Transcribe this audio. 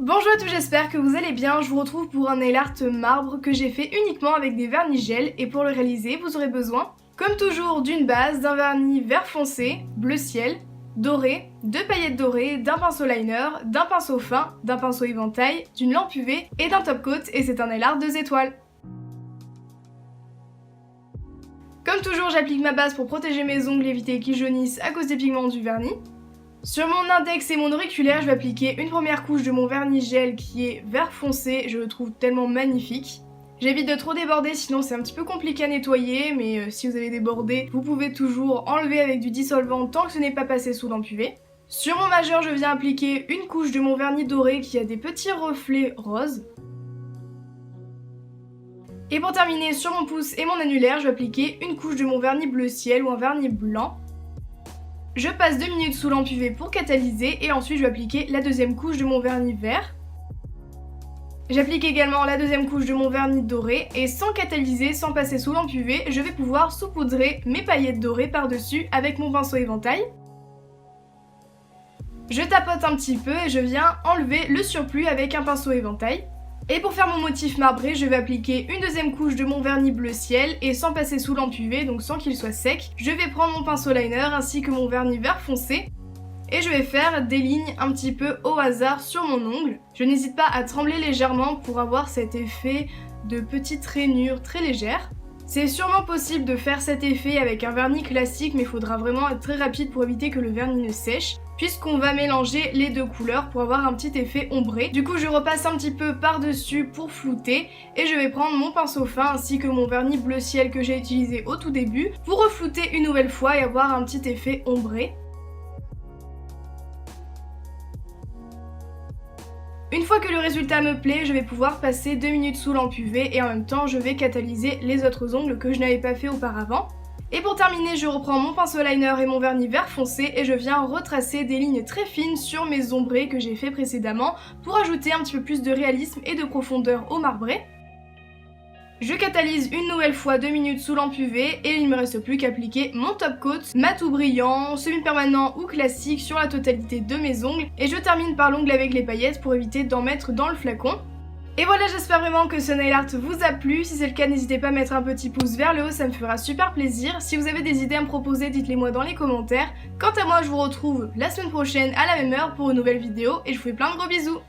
Bonjour à tous, j'espère que vous allez bien. Je vous retrouve pour un nail art marbre que j'ai fait uniquement avec des vernis gel et pour le réaliser, vous aurez besoin, comme toujours, d'une base, d'un vernis vert foncé, bleu ciel, doré, de paillettes dorées, d'un pinceau liner, d'un pinceau fin, d'un pinceau éventail, d'une lampe UV et d'un top coat et c'est un nail art 2 étoiles. Comme toujours, j'applique ma base pour protéger mes ongles et éviter qu'ils jaunissent à cause des pigments du vernis. Sur mon index et mon auriculaire, je vais appliquer une première couche de mon vernis gel qui est vert foncé, je le trouve tellement magnifique. J'évite de trop déborder, sinon c'est un petit peu compliqué à nettoyer, mais si vous avez débordé, vous pouvez toujours enlever avec du dissolvant tant que ce n'est pas passé sous lampe UV. Sur mon majeur, je viens appliquer une couche de mon vernis doré qui a des petits reflets roses. Et pour terminer, sur mon pouce et mon annulaire, je vais appliquer une couche de mon vernis bleu ciel ou un vernis blanc. Je passe 2 minutes sous lampe UV pour catalyser et ensuite je vais appliquer la deuxième couche de mon vernis vert. J'applique également la deuxième couche de mon vernis doré et sans catalyser, sans passer sous lampe UV, je vais pouvoir saupoudrer mes paillettes dorées par-dessus avec mon pinceau éventail. Je tapote un petit peu et je viens enlever le surplus avec un pinceau éventail. Et pour faire mon motif marbré, je vais appliquer une deuxième couche de mon vernis bleu ciel et sans passer sous lampe UV, donc sans qu'il soit sec, je vais prendre mon pinceau liner ainsi que mon vernis vert foncé et je vais faire des lignes un petit peu au hasard sur mon ongle. Je n'hésite pas à trembler légèrement pour avoir cet effet de petites rainures très légères. C'est sûrement possible de faire cet effet avec un vernis classique, mais il faudra vraiment être très rapide pour éviter que le vernis ne sèche, puisqu'on va mélanger les deux couleurs pour avoir un petit effet ombré. Du coup, je repasse un petit peu par-dessus pour flouter, et je vais prendre mon pinceau fin ainsi que mon vernis bleu ciel que j'ai utilisé au tout début pour reflouter une nouvelle fois et avoir un petit effet ombré. Une fois que le résultat me plaît, je vais pouvoir passer 2 minutes sous lampe UV et en même temps je vais catalyser les autres ongles que je n'avais pas fait auparavant. Et pour terminer, je reprends mon pinceau liner et mon vernis vert foncé et je viens retracer des lignes très fines sur mes ombrés que j'ai fait précédemment pour ajouter un petit peu plus de réalisme et de profondeur au marbré. Je catalyse une nouvelle fois 2 minutes sous lampe UV et il ne me reste plus qu'à appliquer mon top coat, mat ou brillant, semi-permanent ou classique sur la totalité de mes ongles et je termine par l'ongle avec les paillettes pour éviter d'en mettre dans le flacon. Et voilà, j'espère vraiment que ce nail art vous a plu. Si c'est le cas, n'hésitez pas à mettre un petit pouce vers le haut, ça me fera super plaisir. Si vous avez des idées à me proposer, dites-les moi dans les commentaires. Quant à moi, je vous retrouve la semaine prochaine à la même heure pour une nouvelle vidéo et je vous fais plein de gros bisous.